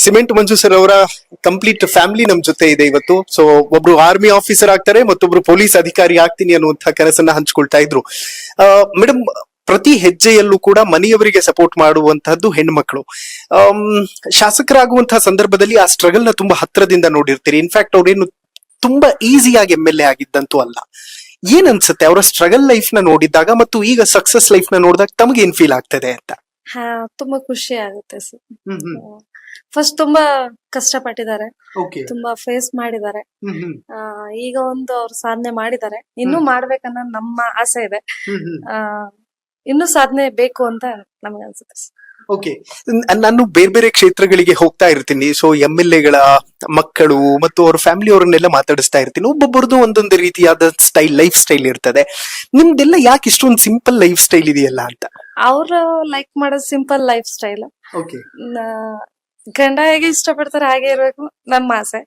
Cement ಮಂಜು sir ಅವರ complete family ನಮ್ ಜೊತೆ ಇದೆ ಇವತ್ತು. ಸೊ ಒಬ್ರು ಆರ್ಮಿ ಆಫೀಸರ್ ಆಗ್ತಾರೆ, ಮತ್ತೊಬ್ರು ಪೊಲೀಸ್ ಅಧಿಕಾರಿ ಆಗ್ತೀನಿ ಅನ್ನುವಂತಹ ಕನಸನ್ನ ಹಂಚ್ಕೊಳ್ತಾ ಇದ್ರು. ಮೇಡಮ್, ಪ್ರತಿ ಹೆಜ್ಜೆಯಲ್ಲೂ ಕೂಡ ಮನೆಯವರಿಗೆ ಸಪೋರ್ಟ್ ಮಾಡುವಂತಹದ್ದು ಹೆಣ್ಮಕ್ಳು. ಶಾಸಕರಾಗುವಂತಹ ಸಂದರ್ಭದಲ್ಲಿ ಆ ಸ್ಟ್ರಗಲ್ ನ ತುಂಬಾ ಹತ್ರದಿಂದ ನೋಡಿರ್ತೀರಿ. ಇನ್ಫ್ಯಾಕ್ಟ್ ಅವ್ರೇನು ತುಂಬಾ ಈಸಿಯಾಗಿ MLA ಆಗಿದ್ದಂತೂ ಅಲ್ಲ. ಏನ್ ಅನ್ಸುತ್ತೆ ಅವರ ಸ್ಟ್ರಗಲ್ ಲೈಫ್ ನ ನೋಡಿದಾಗ ಮತ್ತು ಈಗ ಸಕ್ಸಸ್ ಲೈಫ್ ನ ನೋಡಿದಾಗ ತಮಗೆ ಏನ್ ಫೀಲ್ ಆಗ್ತದೆ ಅಂತ? ಹಾ, ತುಂಬಾ ಖುಷಿ ಆಗುತ್ತೆ ಸರ್. ಫಸ್ಟ್ ತುಂಬಾ ಕಷ್ಟಪಟ್ಟಿದ್ದಾರೆ, ಓಕೆ. ತುಂಬಾ ಫೇಸ್ ಮಾಡಿದ್ದಾರೆ. ಈಗ ಒಂದು ಅವ್ರು ಸಾಧನೆ ಮಾಡಿದ್ದಾರೆ, ಇನ್ನೂ ಮಾಡ್ಬೇಕನ್ನೋ ನಮ್ಮ ಆಸೆ ಇದೆ. ಇನ್ನೂ ಸಾಧನೆ ಬೇಕು ಅಂತ ನಮ್ಗೆ ಅನ್ಸುತ್ತೆ ಸರ್. ಓಕೆ. ನಾನು ಬೇರೆ ಬೇರೆ ಕ್ಷೇತ್ರಗಳಿಗೆ ಹೋಗ್ತಾ ಇರ್ತೀನಿ. ಸೊ MLA-ಗಳ ಮಕ್ಕಳು ಮತ್ತು ಅವ್ರ ಫ್ಯಾಮಿಲಿ ಅವರನ್ನೆಲ್ಲ ಮಾತಾಡಿಸ್ತಾ ಇರ್ತೀನಿ. ಒಬ್ಬೊಬ್ಬರದು ಒಂದೊಂದು ರೀತಿಯಾದ ಲೈಫ್ ಸ್ಟೈಲ್ ಇರ್ತದೆ. ನಿಮ್ದೆಲ್ಲ ಯಾಕೆ ಇಷ್ಟೊಂದು ಸಿಂಪಲ್ ಲೈಫ್ ಸ್ಟೈಲ್ ಇದೆಯಲ್ಲ ಅಂತ? ಅವ್ರು ಲೈಕ್ ಮಾಡೋದು ಸಿಂಪಲ್ ಲೈಫ್ ಸ್ಟೈಲ್. ಓಕೆ. ಗಂಡ ಹೇಗೆ ಇಷ್ಟಪಡ್ತಾರೆ ಹಾಗೆ ಇರ್ಬೇಕು ನಮ್ಮ ಆಸೆ.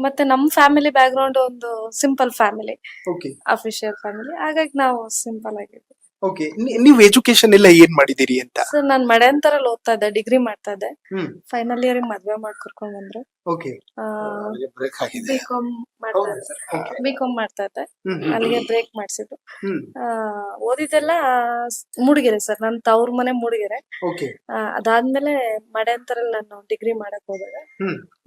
ಮತ್ತೆ ನಮ್ ಫ್ಯಾಮಿಲಿ ಬ್ಯಾಕ್ ಗ್ರೌಂಡ್ ಒಂದು simple family, okay. Official family. ಹಾಗಾಗಿ ನಾವು ಸಿಂಪಲ್ ಆಗಿದ್ವಿ. ಓಕೆ. ನೀವು ಎಜುಕೇಶನ್ ಎಲ್ಲ ಏನ್ ಮಾಡಿದಿರಿ ಅಂತ? ಸರ್, ನಾನ್ ಮಡೆಯಂತರಲ್ಲಿ ಓದ್ತಾ ಇದ್ದೆ, ಡಿಗ್ರಿ ಮಾಡ್ತಾ ಇದ್ದೆ. ಫೈನಲ್ ಇಯರ್ ಮದ್ವೆ ಮಾಡಿ ಕರ್ಕೊಂಡ್ ಬಂದ್ರು. ಓಕೆ. ಬಿಕಾಮ್ ಮಾಡ್ತಾ ಇದ್ದೆ, ಬಿಕಾಮ್ ಮಾಡ್ತಾ ಇದ್ದೆ. ಅಲ್ಲಿಗೆ ಬ್ರೇಕ್ ಮಾಡ್ಸಿದ್ರು. ಓದಿದ್ದೆಲ್ಲ ಮೂಡಿಗೆರೆ ಸರ್, ನನ್ ತವ್ರ ಮನೆ ಮೂಡಿಗೆರೆ. ಓಕೆ. ಅದಾದ್ಮೇಲೆ ಮಡೆಯಂತರಲ್ಲಿ ನಾನು ಡಿಗ್ರಿ ಮಾಡಕ್ ಹೋದಾಗ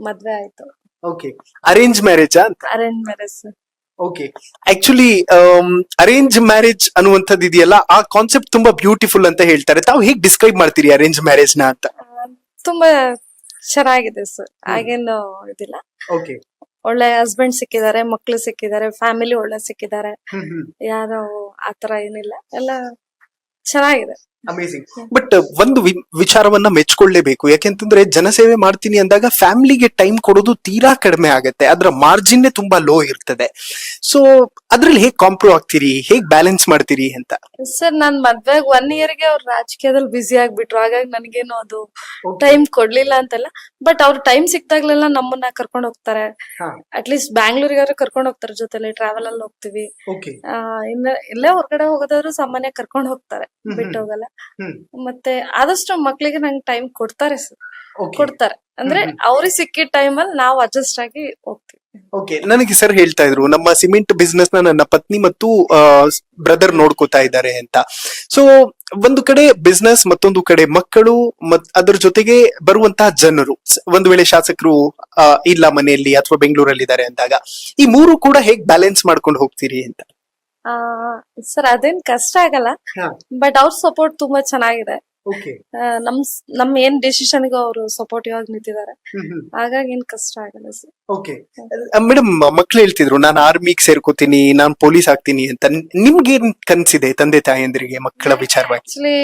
ಮದ್ವೆ ಆಯ್ತು. ಓಕೆ. ಅರೇಂಜ್ ಮ್ಯಾರೇಜಾ ಅಂತ? Arrange marriage sir. Okay. Actually arrange marriage ಅನ್ನುವಂಥದ್ದು ಇದೆಯಲ್ಲ, ಆ ಕಾನ್ಸೆಪ್ಟ್ ತುಂಬಾ ಬ್ಯೂಟಿಫುಲ್ ಅಂತ ಹೇಳ್ತಾರೆ. ತಾವು ಹೇಗೆ ಡಿಸ್ಕ್ರೈಬ್ ಮಾಡ್ತೀರಿ ಅರೇಂಜ್ ಮ್ಯಾರೇಜ್ ನ ಅಂತ? ತುಂಬಾ ಚೆನ್ನಾಗಿದೆ ಸರ್, ಹಾಗೇನು ಇದಿಲ್ಲ. ಓಕೆ. ಒಳ್ಳೆ ಹಸ್ಬೆಂಡ್ ಸಿಕ್ಕಿದ್ದಾರೆ, ಮಕ್ಳು ಸಿಕ್ಕಿದ್ದಾರೆ, ಫ್ಯಾಮಿಲಿ ಒಳ್ಳೆ ಸಿಕ್ಕಿದ್ದಾರೆ. ಯಾರು ಆತರ ಏನಿಲ್ಲ, ಎಲ್ಲ ಚೆನ್ನಾಗಿದೆ. ಅಮೇಸಿಂಗ್. ಬಟ್ ಒಂದು ವಿಚಾರವನ್ನ ಮೆಚ್ಕೊಳ್ಳೇಬೇಕು. ಯಾಕೆಂತಂದ್ರೆ ಜನಸೇವೆ ಮಾಡ್ತೀನಿ ಅಂದಾಗ ಫ್ಯಾಮಿಲಿಗೆ ಟೈಮ್ ಕೊಡೋದು ತೀರಾ ಕಡಿಮೆ ಆಗತ್ತೆ. ಅದರ ಮಾರ್ಜಿನ್ ತುಂಬಾ ಲೋ ಇರ್ತದೆ. ಸೊ ಅದ್ರಲ್ಲಿ ಹೇಗ್ ಕಾಂಪ್ರೋ ಆಗ್ತೀರಿ, ಹೇಗ್ ಬ್ಯಾಲೆನ್ಸ್ ಮಾಡ್ತೀರಿ ಅಂತ? ಸರ್, ನಾನ್ ಮದ್ವೆಗ್ 1 ಇಯರ್ಗೆ ಅವ್ರು ರಾಜಕೀಯದಲ್ಲಿ ಬ್ಯುಸಿ ಆಗ್ಬಿಟ್ರು. ಹಾಗಾಗಿ ನನಗೇನು ಅದು ಟೈಮ್ ಕೊಡ್ಲಿಲ್ಲ ಅಂತಲ್ಲ. ಬಟ್ ಅವ್ರ ಟೈಮ್ ಸಿಕ್ತಾಗ್ಲೆಲ್ಲ ನಮ್ಮನ್ನ ಕರ್ಕೊಂಡ್ ಹೋಗ್ತಾರೆ. ಅಟ್ಲೀಸ್ಟ್ ಬ್ಯಾಂಗ್ಳೂರಿಗಾದ್ರು ಕರ್ಕೊಂಡ್ ಹೋಗ್ತಾರೆ, ಜೊತೆಲಿ ಟ್ರಾವೆಲ್ ಅಲ್ಲಿ ಹೋಗ್ತಿವಿ. ಇನ್ನ ಎಲ್ಲೇ ಹೊರಗಡೆ ಹೋಗೋದಾದ್ರು ಸಾಮಾನ್ಯ ಕರ್ಕೊಂಡ್ ಹೋಗ್ತಾರೆ, ಬಿಟ್ಟು ಹೋಗಲ್ಲ. ಮತ್ತೆ ಆದಷ್ಟು ಮಕ್ಳಿಗೆ ನಂಗೆ ಟೈಮ್ ಕೊಡ್ತಾರೆ ಸರ್, ಕೊಡ್ತಾರೆ. ಅಂದ್ರೆ ಅವ್ರಿಗೆ ಸಿಕ್ಕಿದ ಟೈಮಲ್ಲಿ ನಾವು ಅಡ್ಜಸ್ಟ್ ಆಗಿ ಹೋಗ್ತೀವಿ. ಓಕೆ. ನನಗೆ ಸರ್ ಹೇಳ್ತಾ ಇದ್ರು, ನಮ್ಮ ಸಿಮೆಂಟ್ ಬಿಸ್ನೆಸ್ ನ ನನ್ನ ಪತ್ನಿ ಮತ್ತು ಬ್ರದರ್ ನೋಡ್ಕೋತಾ ಇದ್ದಾರೆ ಅಂತ. ಸೊ ಒಂದು ಕಡೆ ಬಿಸ್ನೆಸ್, ಮತ್ತೊಂದು ಕಡೆ ಮಕ್ಕಳು, ಅದರ ಜೊತೆಗೆ ಬರುವಂತಹ ಜನರು. ಒಂದು ವೇಳೆ ಶಾಸಕರು ಇಲ್ಲ ಮನೆಯಲ್ಲಿ ಅಥವಾ ಬೆಂಗಳೂರಲ್ಲಿ ಇದ್ದಾರೆ ಅಂದಾಗ ಈ ಮೂರು ಕೂಡ ಹೇಗ್ ಬ್ಯಾಲೆನ್ಸ್ ಮಾಡ್ಕೊಂಡು ಹೋಗ್ತೀರಿ ಅಂತ? ಸರ್, ಅದೇನ್ ಕಷ್ಟ ಆಗಲ್ಲ. ಬಟ್ ಅವ್ರ ಸಪೋರ್ಟ್ ತುಂಬಾ ಚೆನ್ನಾಗಿದೆ. ನಮ್ ಏನ್ ಡಿಸಿಷನ್ಗೂ ಅವರು ಸಪೋರ್ಟಿವ್ ಆಗಿ ನಿಂತಿದ್ದಾರೆ. ಹಾಗಾಗಿ ಏನ್ ಕಷ್ಟ ಆಗಲ್ಲ ಸರ್. ಓಕೆ. ಮೇಡಮ್, ಮಕ್ಳು ಹೇಳ್ತಿದ್ರು ನಾನು ಆರ್ಮಿಗ್ ಸೇರ್ಕೋತೀನಿ, ನಾನ್ ಪೊಲೀಸ್ ಆಗ್ತೀನಿ ಅಂತ. ನಿಮ್ಗೇನ್ ಕನ್ಸಿದೆ ತಂದೆ ತಾಯಂದ್ರಿಗೆ ಮಕ್ಕಳ ವಿಚಾರವಾಗಿ? ಆಕ್ಚುಲಿ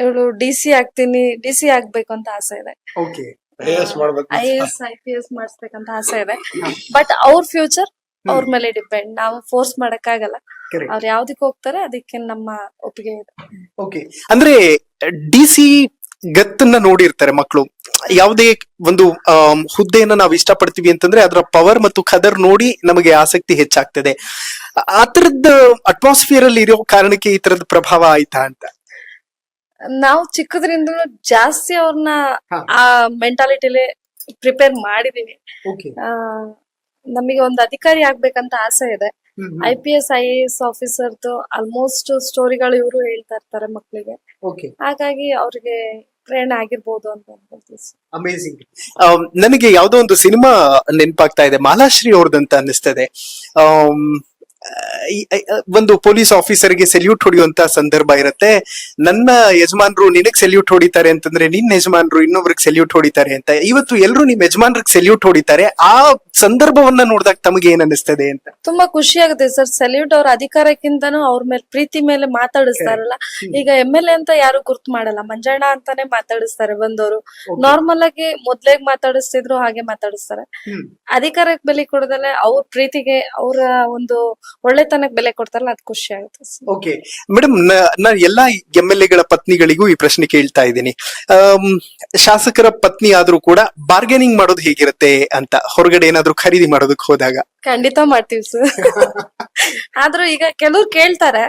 ಅವ್ರು DC ಆಗ್ತೀನಿ, DC ಆಗ್ಬೇಕು ಅಂತ ಆಸೆ ಇದೆ. IAS IPS ಮಾಡಿಸ್ಬೇಕಂತ ಆಸೆ ಇದೆ. ಬಟ್ ಅವ್ರ ಫ್ಯೂಚರ್ ಅವ್ರ ಮೇಲೆ ಡಿಪೆಂಡ್. ನಾವು ಫೋರ್ಸ್ ಮಾಡಕ್ಕಾಗಲ್ಲ. ಅವ್ರು ಯಾವ್ದಕ್ ಹೋಗ್ತಾರೆ ಅದಕ್ಕೆ ನಮ್ಮ ಒಪ್ಪಿಗೆ ಇದೆ. ಓಕೆ. ಅಂದ್ರೆ DC ಗತ್ತನ್ನ ನೋಡಿರ್ತಾರೆ ಮಕ್ಕಳು. ಯಾವುದೇ ಒಂದು ಹುದ್ದೆಯನ್ನ ನಾವು ಇಷ್ಟಪಡ್ತೀವಿ ಅಂತಂದ್ರೆ ಅದರ ಪವರ್ ಮತ್ತು ಖದರ್ ನೋಡಿ ನಮಗೆ ಆಸಕ್ತಿ ಹೆಚ್ಚಾಗ್ತದೆ. ಆ ತರದ ಅಟ್ಮಾಸ್ಫಿಯರ್ ಅಲ್ಲಿ ಇರೋ ಕಾರಣಕ್ಕೆ ಈ ತರದ ಪ್ರಭಾವ ಆಯ್ತಾ ಅಂತ? ನಾವು ಚಿಕ್ಕದ್ರಿಂದ ಜಾಸ್ತಿ ಅವ್ರನ್ನ ಆ ಮೆಂಟಾಲಿಟಿಲಿ ಪ್ರಿಪೇರ್ ಮಾಡಿದೀವಿ. ನಮಗೆ ಒಂದು ಅಧಿಕಾರಿ ಆಗ್ಬೇಕಂತ ಆಸೆ ಇದೆ. IPS IAS ಆಫೀಸರ್ದು ಆಲ್ಮೋಸ್ಟ್ ಸ್ಟೋರಿಗಳು ಇವರು ಹೇಳ್ತಾ ಇರ್ತಾರೆ ಮಕ್ಕಳಿಗೆ. ಹಾಗಾಗಿ ಅವ್ರಿಗೆ ಪ್ರೇರಣೆ ಆಗಿರ್ಬೋದು ಅಂತ ಅನ್ಕೊಳ್ತೀವಿ. ಅಮೇಸಿಂಗ್. ನನಗೆ ಯಾವ್ದೋ ಒಂದು ಸಿನಿಮಾ ನೆನಪಾಗ್ತಾ ಇದೆ, ಮಾಲಾಶ್ರೀ ಅವ್ರದಂತ ಅನ್ನಿಸ್ತದೆ. ಒಂದು ಪೊಲೀಸ್ ಆಫೀಸರ್ಗೆ ಸೆಲ್ಯೂಟ್ ಹೊಡೆಯುವಂತ ಸಂದರ್ಭ ಇರುತ್ತೆ. ನನ್ನ ಯಜಮಾನ್ರು ನಿನಗ್ ಸೆಲ್ಯೂಟ್ ಹೊಡಿತಾರೆ ಅಂತಂದ್ರೆ ನಿನ್ನ ಯಜಮಾನ್ರು ಇನ್ನೊಬ್ರಿಗೆ ಸೆಲ್ಯೂಟ್ ಹೊಡಿತಾರೆ ಅಂತ. ಇವತ್ತು ಎಲ್ರು ನಿಮ್ ಯಜಮಾನ್ರಿಗೆ ಸೆಲ್ಯೂಟ್ ಹೊಡಿತಾರೆ. ಆ ಸಂದರ್ಭವನ್ನ ನೋಡಿದಾಗ ತಮಗೆ ಏನ್ ಅನಿಸ್ತದೆ ಅಂತ? ತುಂಬಾ ಖುಷಿ ಆಗುತ್ತೆ ಸರ್. ಸೆಲ್ಯೂಟ್ ಅವ್ರ ಅಧಿಕಾರಕ್ಕಿಂತನೂ ಅವ್ರ ಮೇಲೆ ಪ್ರೀತಿ ಮೇಲೆ ಮಾತಾಡಿಸ್ತಾರಲ್ಲ. ಈಗ MLA ಅಂತ ಯಾರು ಗುರ್ತು ಮಾಡಲ್ಲ, ಮಂಜಣ್ಣ ಅಂತಾನೆ ಮಾತಾಡಿಸ್ತಾರೆ ಬಂದವರು. ನಾರ್ಮಲ್ ಆಗಿ ಮೊದ್ಲೇಗ್ ಮಾತಾಡಿಸ್ತಿದ್ರು ಹಾಗೆ ಮಾತಾಡಿಸ್ತಾರೆ. ಅಧಿಕಾರಕ್ಕೆ ಬೆಲೆ ಕೊಡದಲ್ಲೇ ಅವ್ರ ಪ್ರೀತಿಗೆ, ಅವರ ಒಂದು ಒಳ್ಳೆತನಕ್ಕೆ ಬೆಲೆ ಕೊಡ್ತಾರಲ್ಲ, ಅದ್ ಖುಷಿ ಆಗುತ್ತೆ. ಓಕೆ ಮೇಡಮ್, ನಾ ಎಲ್ಲಾ MLA-ಗಳ ಪತ್ನಿಗಳಿಗೂ ಈ ಪ್ರಶ್ನೆ ಕೇಳ್ತಾ ಇದ್ದೀನಿ. ಶಾಸಕರ ಪತ್ನಿ ಆದ್ರೂ ಕೂಡ ಬಾರ್ಗೇನಿಂಗ್ ಮಾಡೋದು ಹೇಗಿರುತ್ತೆ ಅಂತ, ಹೊರಗಡೆ ಏನಾದ್ರು ಖರೀದಿ ಮಾಡೋದಕ್ಕೆ ಹೋದಾಗ? ಖಂಡಿತ ಮಾಡ್ತೀವಿ ಸರ್. ಆದ್ರೂ ಈಗ ಕೆಲವ್ರು ಕೇಳ್ತಾರೆ,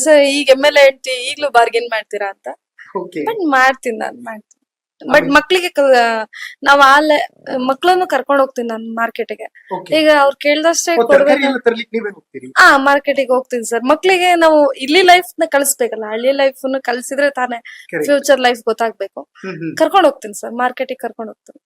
ಸರ್ ಈಗ MLA ಹೇಳ್ತಿ ಈಗ್ಲೂ ಬಾರ್ಗೇನ್ ಮಾಡ್ತೀರಾ ಅಂತ. ಬಟ್ ಮಾಡ್ತೀನಿ, ನಾನು ಮಾಡ್ತೀನಿ. ಬಟ್ ಮಕ್ಳಿಗೆ ನಾವ್ ಮಕ್ಳನ್ನು ಕರ್ಕೊಂಡ್ ಹೋಗ್ತೀನಿ ನಾನು ಮಾರ್ಕೆಟ್ಗೆ. ಈಗ ಅವ್ರು ಕೇಳ್ದಷ್ಟೇ ಕೊಡ್ಬೇಕು. ಮಾರ್ಕೆಟಿಗೆ ಹೋಗ್ತೀನಿ ಸರ್. ಮಕ್ಳಿಗೆ ನಾವು ಇಲ್ಲಿ ಲೈಫ್ ನ ಕಲಿಸ್ಬೇಕಲ್ಲ, ಹಳ್ಳಿ ಲೈಫ್ ಕಲ್ಸಿದ್ರೆ ತಾನೇ ಫ್ಯೂಚರ್ ಲೈಫ್ ಗೊತ್ತಾಗ್ಬೇಕು. ಕರ್ಕೊಂಡ್ ಹೋಗ್ತೀನಿ ಸರ್, ಮಾರ್ಕೆಟಿಗೆ ಕರ್ಕೊಂಡ್ ಹೋಗ್ತೀನಿ.